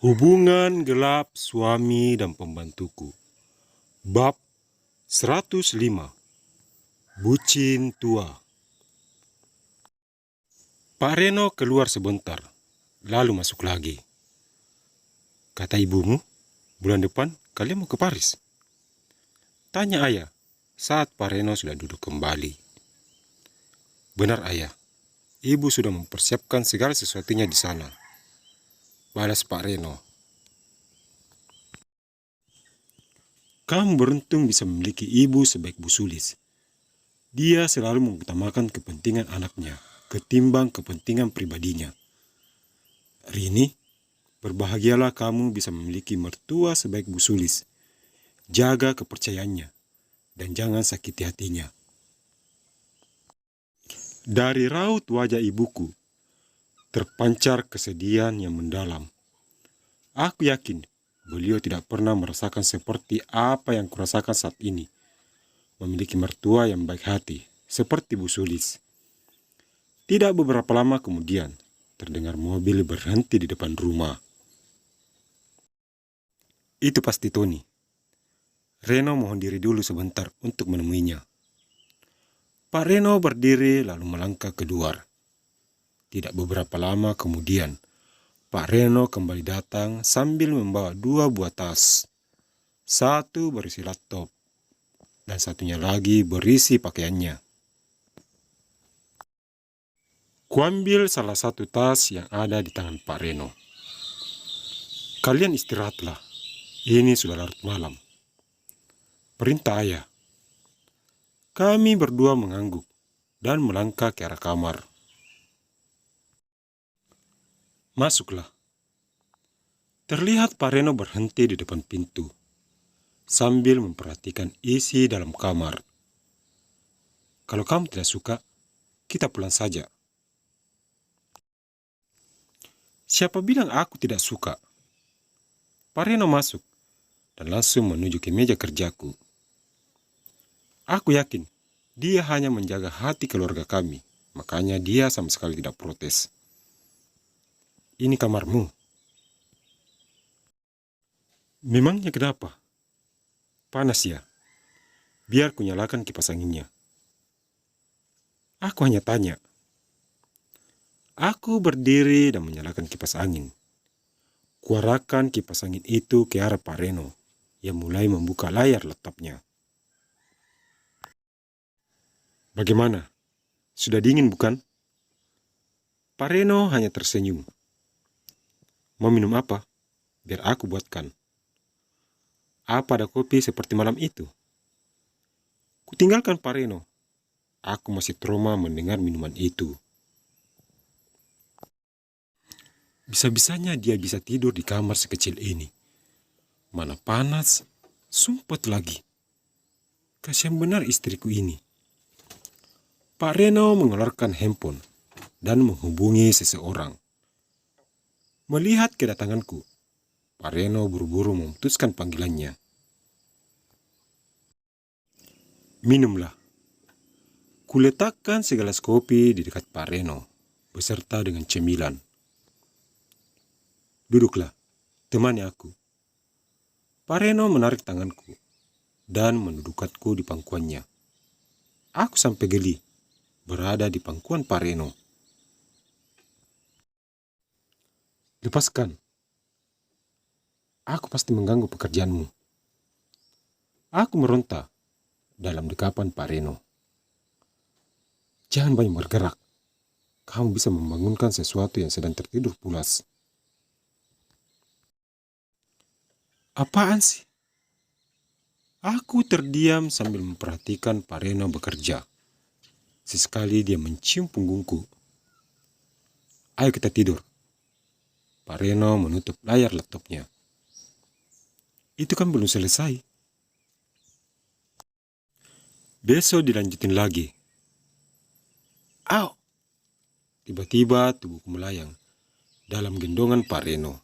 Hubungan gelap suami dan pembantuku. Bab 105. Bucin tua. Pak Reno keluar sebentar, lalu masuk lagi. Kata ibumu, bulan depan kalian mau ke Paris? Tanya ayah saat Pak Reno sudah duduk kembali. Benar ayah, ibu sudah mempersiapkan segala sesuatunya di sana. Balas Pak Reno. Kamu beruntung bisa memiliki ibu sebaik Bu Sulis. Dia selalu mengutamakan kepentingan anaknya ketimbang kepentingan pribadinya. Rini, berbahagialah kamu bisa memiliki mertua sebaik Bu Sulis. Jaga kepercayaannya dan jangan sakiti hatinya. Dari raut wajah ibuku, terpancar kesedihan yang mendalam. Aku yakin beliau tidak pernah merasakan seperti apa yang kurasakan saat ini. Memiliki mertua yang baik hati, seperti Bu Sulis. Tidak beberapa lama kemudian, terdengar mobil berhenti di depan rumah. Itu pasti Tony. Reno mohon diri dulu sebentar untuk menemuinya. Pak Reno berdiri lalu melangkah keluar. Tidak beberapa lama kemudian, Pak Reno kembali datang sambil membawa 2 buah tas. Satu berisi laptop, dan satunya lagi berisi pakaiannya. Kuambil salah satu tas yang ada di tangan Pak Reno. Kalian istirahatlah, ini sudah larut malam. Perintah ayah. Kami berdua mengangguk dan melangkah ke arah kamar. Masuklah. Terlihat Pak Reno berhenti di depan pintu, sambil memperhatikan isi dalam kamar. Kalau kamu tidak suka, kita pulang saja. Siapa bilang aku tidak suka? Pak Reno masuk dan langsung menuju ke meja kerjaku. Aku yakin dia hanya menjaga hati keluarga kami, makanya dia sama sekali tidak protes. Ini kamarmu. Memangnya kenapa? Panas ya? Biar kunyalakan kipas anginnya. Aku hanya tanya. Aku berdiri dan menyalakan kipas angin. Kuarahkan kipas angin itu ke arah Pak Reno yang mulai membuka layar laptopnya. Bagaimana? Sudah dingin bukan? Pak Reno hanya tersenyum. Mau minum apa? Biar aku buatkan. Apa ada kopi seperti malam itu? Kutinggalkan Pak Reno. Aku masih trauma mendengar minuman itu. Bisa-bisanya dia bisa tidur di kamar sekecil ini. Mana panas, sumpet lagi. Kasihan benar istriku ini. Pak Reno mengeluarkan handphone dan menghubungi seseorang. Melihat kedatanganku, Pak Reno buru-buru memutuskan panggilannya. Minumlah. Kuletakkan segelas kopi di dekat Pak Reno, beserta dengan cemilan. Duduklah, temani aku. Pak Reno menarik tanganku dan mendudukkanku di pangkuannya. Aku sampai geli berada di pangkuan Pak Reno. Lepaskan. Aku pasti mengganggu pekerjaanmu. Aku meronta dalam dekapan Pak Reno. Jangan banyak bergerak. Kamu bisa membangunkan sesuatu yang sedang tertidur pulas. Apaan sih? Aku terdiam sambil memperhatikan Pak Reno bekerja. Sesekali dia mencium punggungku. Ayo kita tidur. Pak Reno menutup layar laptopnya. Itu kan belum selesai. Besok dilanjutin lagi. Au! Tiba-tiba tubuhku melayang dalam gendongan Pak Reno.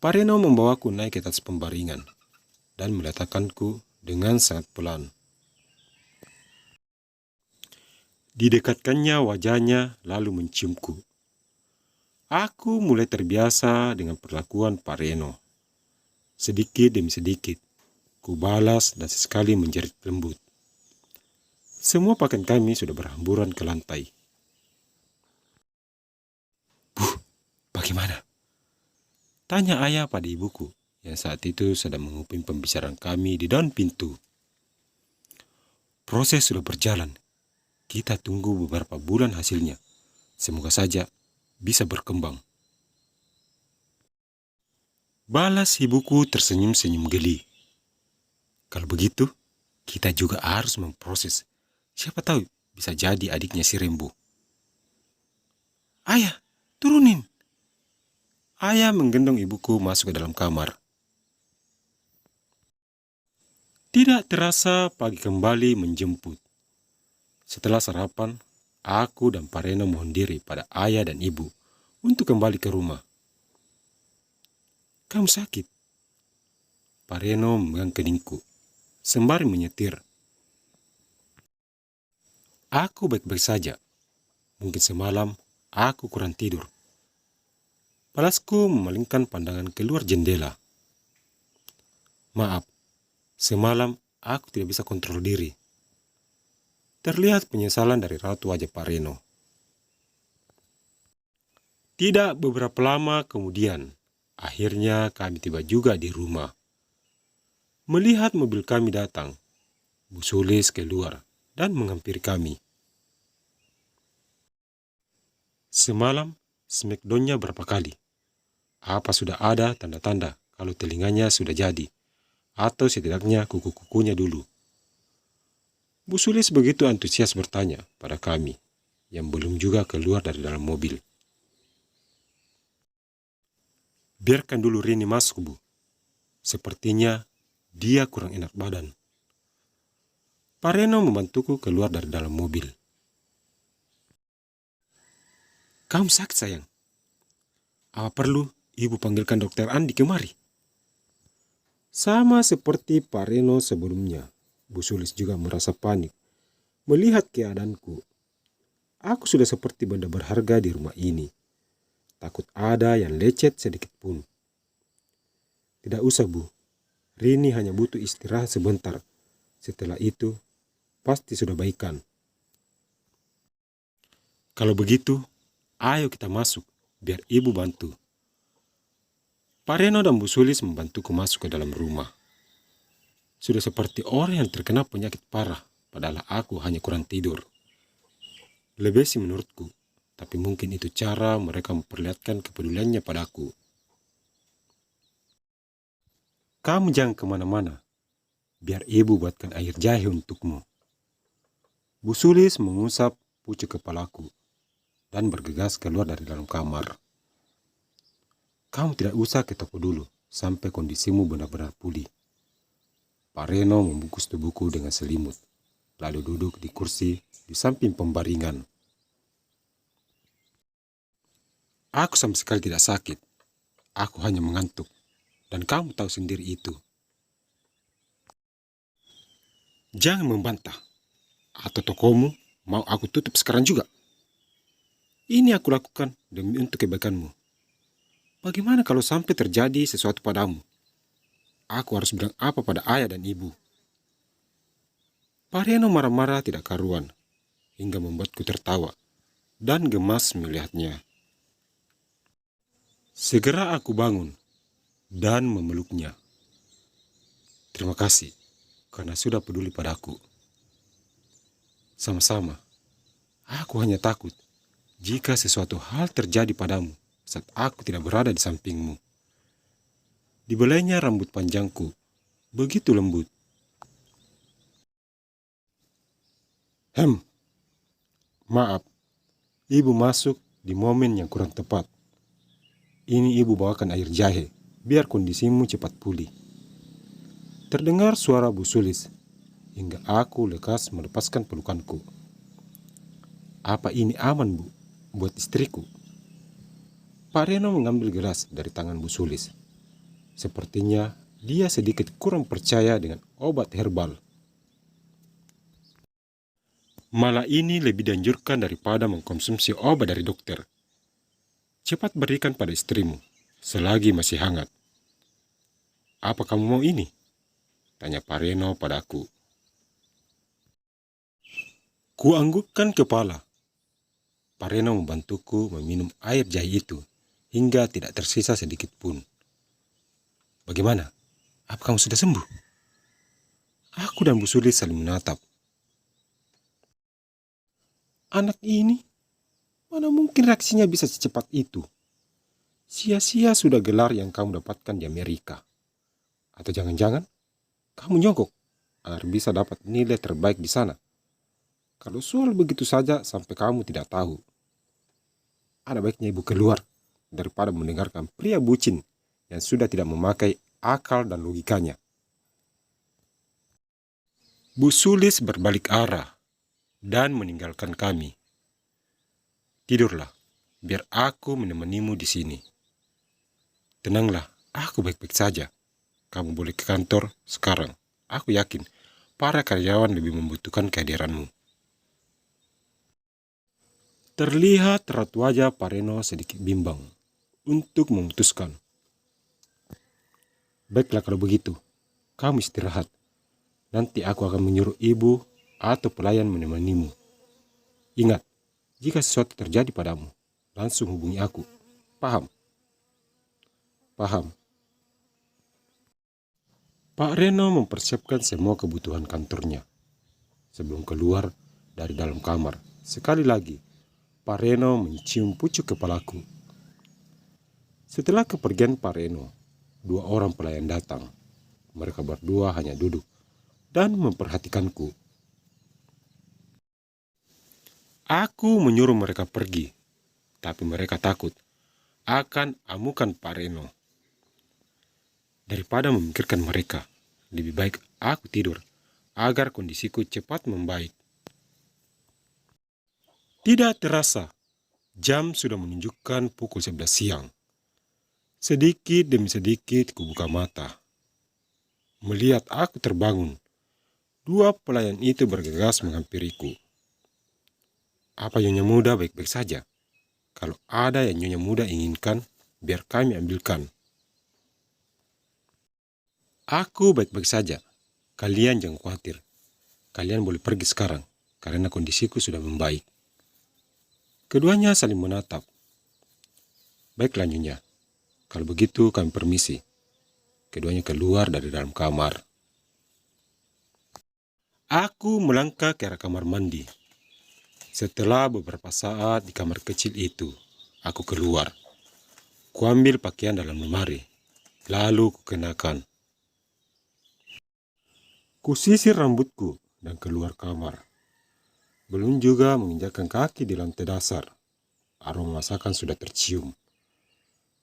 Pak Reno membawaku naik ke atas pembaringan dan meletakkanku dengan sangat pelan. Didekatkannya wajahnya lalu menciumku. Aku mulai terbiasa dengan perlakuan Pak Reno. Sedikit demi sedikit, ku balas dan sesekali menjerit lembut. Semua pakaian kami sudah berhamburan ke lantai. Bagaimana? Tanya ayah pada ibuku yang saat itu sedang menguping pembicaraan kami di daun pintu. Proses sudah berjalan. Kita tunggu beberapa bulan hasilnya. Semoga saja bisa berkembang. Balas ibuku tersenyum-senyum geli. Kalau begitu, kita juga harus memproses. Siapa tahu bisa jadi adiknya si Rembo. Ayah, turunin. Ayah menggendong ibuku masuk ke dalam kamar. Tidak terasa pagi kembali menjemput. Setelah sarapan, aku dan Pak Reno mohon diri pada ayah dan ibu untuk kembali ke rumah. Kamu sakit? Pak Reno memegang keningku, sembari menyetir. Aku baik-baik saja. Mungkin semalam aku kurang tidur. Balasku memalingkan pandangan keluar jendela. Maaf, semalam aku tidak bisa kontrol diri. Terlihat penyesalan dari raut wajah Pak Reno. Tidak beberapa lama kemudian, akhirnya kami tiba juga di rumah. Melihat mobil kami datang, Bu Sulis keluar dan menghampiri kami. Semalam, smackdown-nya berapa kali? Apa sudah ada tanda-tanda kalau telinganya sudah jadi? Atau setidaknya kuku-kukunya dulu? Bu Sulis begitu antusias bertanya pada kami, yang belum juga keluar dari dalam mobil. Biarkan dulu Rini masuk, Bu. Sepertinya dia kurang enak badan. Pak Reno membantuku keluar dari dalam mobil. Kamu sakit, sayang? Apa perlu ibu panggilkan dokter Andi kemari? Sama seperti Pak Reno sebelumnya, Bu Sulis juga merasa panik melihat keadaanku. Aku sudah seperti benda berharga di rumah ini. Takut ada yang lecet sedikit pun. Tidak usah, Bu. Rini hanya butuh istirahat sebentar. Setelah itu, pasti sudah baikan. Kalau begitu, ayo kita masuk, biar ibu bantu. Pak Reno dan Bu Sulis membantuku masuk ke dalam rumah. Sudah seperti orang yang terkena penyakit parah, padahal aku hanya kurang tidur. Lebih sih menurutku, tapi mungkin itu cara mereka memperlihatkan kepeduliannya padaku. Kamu jangan kemana-mana, biar ibu buatkan air jahe untukmu. Bu Sulis mengusap pucuk kepalaku dan bergegas keluar dari dalam kamar. Kamu tidak usah ke toko dulu, sampai kondisimu benar-benar pulih. Pak Reno membungkus tubuhku dengan selimut, lalu duduk di kursi di samping pembaringan. Aku sama sekali tidak sakit. Aku hanya mengantuk. Dan kamu tahu sendiri itu. Jangan membantah. Atau tokomu mau aku tutup sekarang juga. Ini aku lakukan demi untuk kebaikanmu. Bagaimana kalau sampai terjadi sesuatu padamu? Aku harus bilang apa pada ayah dan ibu? Pak Reno marah-marah tidak karuan, hingga membuatku tertawa dan gemas melihatnya. Segera aku bangun dan memeluknya. Terima kasih karena sudah peduli padaku. Sama-sama. Aku hanya takut jika sesuatu hal terjadi padamu saat aku tidak berada di sampingmu. Dibelainya rambut panjangku, begitu lembut. Maaf, ibu masuk di momen yang kurang tepat. Ini ibu bawakan air jahe, biar kondisimu cepat pulih. Terdengar suara Bu Sulis, hingga aku lekas melepaskan pelukanku. Apa ini aman, Bu, buat istriku? Pak Reno mengambil gelas dari tangan Bu Sulis. Sepertinya dia sedikit kurang percaya dengan obat herbal. Malah ini lebih dianjurkan daripada mengkonsumsi obat dari dokter. cepat berikan pada istrimu, selagi masih hangat. Apa kamu mau ini? Tanya Pak Reno padaku. Kuanggukkan kepala. Pak Reno membantuku meminum air jahe itu, hingga tidak tersisa sedikit pun. Bagaimana? Apa kamu sudah sembuh? Aku dan Bu Sulis saling menatap. Anak ini, mana mungkin reaksinya bisa secepat itu? Sia-sia sudah gelar yang kamu dapatkan di Amerika. Atau jangan-jangan kamu nyogok agar bisa dapat nilai terbaik di sana. Kalau soal begitu saja sampai kamu tidak tahu, ada baiknya ibu keluar daripada mendengarkan pria bucin yang sudah tidak memakai akal dan logikanya. Bu Sulis berbalik arah dan meninggalkan kami. Tidurlah, biar aku menemanimu di sini. Tenanglah, aku baik-baik saja. Kamu boleh ke kantor sekarang. Aku yakin para karyawan lebih membutuhkan kehadiranmu. Terlihat raut wajah Pak Reno sedikit bimbang untuk memutuskan. Baiklah kalau begitu, kamu istirahat. Nanti aku akan menyuruh ibu atau pelayan menemanimu. Ingat, jika sesuatu terjadi padamu, langsung hubungi aku. Paham? Paham. Pak Reno mempersiapkan semua kebutuhan kantornya. Sebelum keluar dari dalam kamar, sekali lagi, Pak Reno mencium pucuk kepalaku. Setelah kepergian Pak Reno, 2 orang pelayan datang. Mereka berdua hanya duduk dan memperhatikanku. Aku menyuruh mereka pergi, tapi mereka takut akan amukan Pak Reno. Daripada memikirkan mereka, lebih baik aku tidur agar kondisiku cepat membaik. Tidak terasa, jam sudah menunjukkan pukul 11 siang. Sedikit demi sedikit kubuka mata. Melihat aku terbangun, 2 pelayan itu bergegas menghampiriku. Apa Nyonya Muda baik-baik saja? Kalau ada yang Nyonya Muda inginkan, biar kami ambilkan. Aku baik-baik saja. Kalian jangan khawatir. Kalian boleh pergi sekarang, karena kondisiku sudah membaik. Keduanya saling menatap. Baiklah Nyonya, kalau begitu kami permisi. Keduanya keluar dari dalam kamar. Aku melangkah ke arah kamar mandi. Setelah beberapa saat di kamar kecil itu, aku keluar. Kuambil pakaian dalam lemari, lalu kukenakan. Kusisir rambutku dan keluar kamar. Belum juga menginjakkan kaki di lantai dasar. Aroma masakan sudah tercium.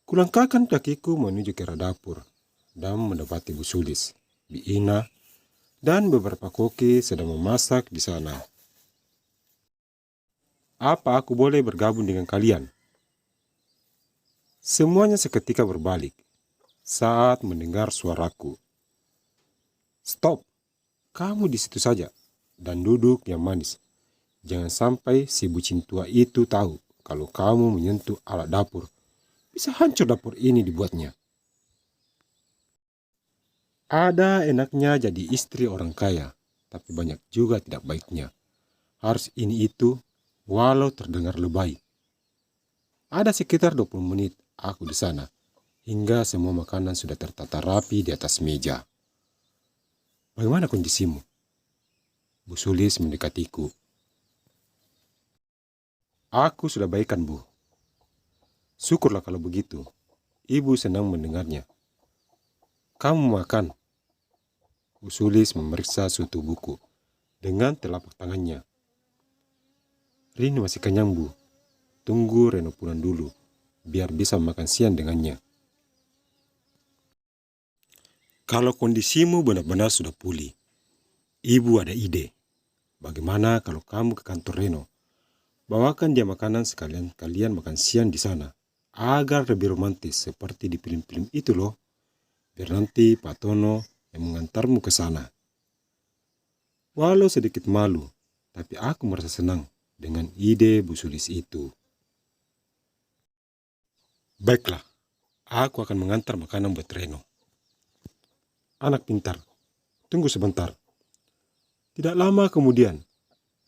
Kulangkahkan kakiku menuju ke arah dapur dan mendapati Bu Sulis, Bi Ina, dan beberapa koki sedang memasak di sana. Apa aku boleh bergabung dengan kalian? Semuanya seketika berbalik saat mendengar suaraku. Stop, kamu di situ saja dan duduk yang manis. Jangan sampai si bucin tua itu tahu kalau kamu menyentuh alat dapur. Bisa hancur dapur ini dibuatnya. Ada enaknya jadi istri orang kaya, tapi banyak juga tidak baiknya. Harus ini itu, walau terdengar lebay. Ada sekitar 20 menit aku di sana, hingga semua makanan sudah tertata rapi di atas meja. Bagaimana kondisimu? Bu Sulis mendekatiku. Aku sudah baikan, Bu. Syukurlah kalau begitu. Ibu senang mendengarnya. Kamu makan. Bu Sulis memeriksa suhu tubuhku dengan telapak tangannya. Rini masih kenyang, Bu. Tunggu Reno pulang dulu, biar bisa makan siang dengannya. Kalau kondisimu benar-benar sudah pulih, Ibu ada ide. Bagaimana kalau kamu ke kantor Reno? Bawakan dia makanan sekalian kalian makan siang di sana, agar lebih romantis seperti di film-film itu loh. Biar nanti Pak Tono yang mengantarmu ke sana. Walau sedikit malu, tapi aku merasa senang dengan ide Bu Sulis itu. Baiklah, aku akan mengantar makanan buat Reno. Anak pintar, tunggu sebentar. Tidak lama kemudian,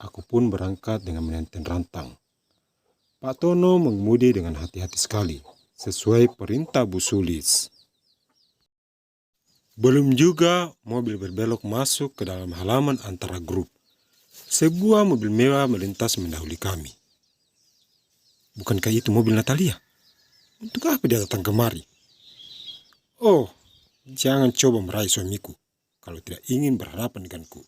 aku pun berangkat dengan menenteng rantang. Pak Tono mengemudi dengan hati-hati sekali, sesuai perintah Bu Sulis. Belum juga mobil berbelok masuk ke dalam halaman antara grup. Sebuah mobil mewah melintas mendahului kami. Bukankah itu mobil Natalia? Untuk apa dia datang kemari? Oh, jangan coba meraih suamiku kalau tidak ingin berhadapan denganku.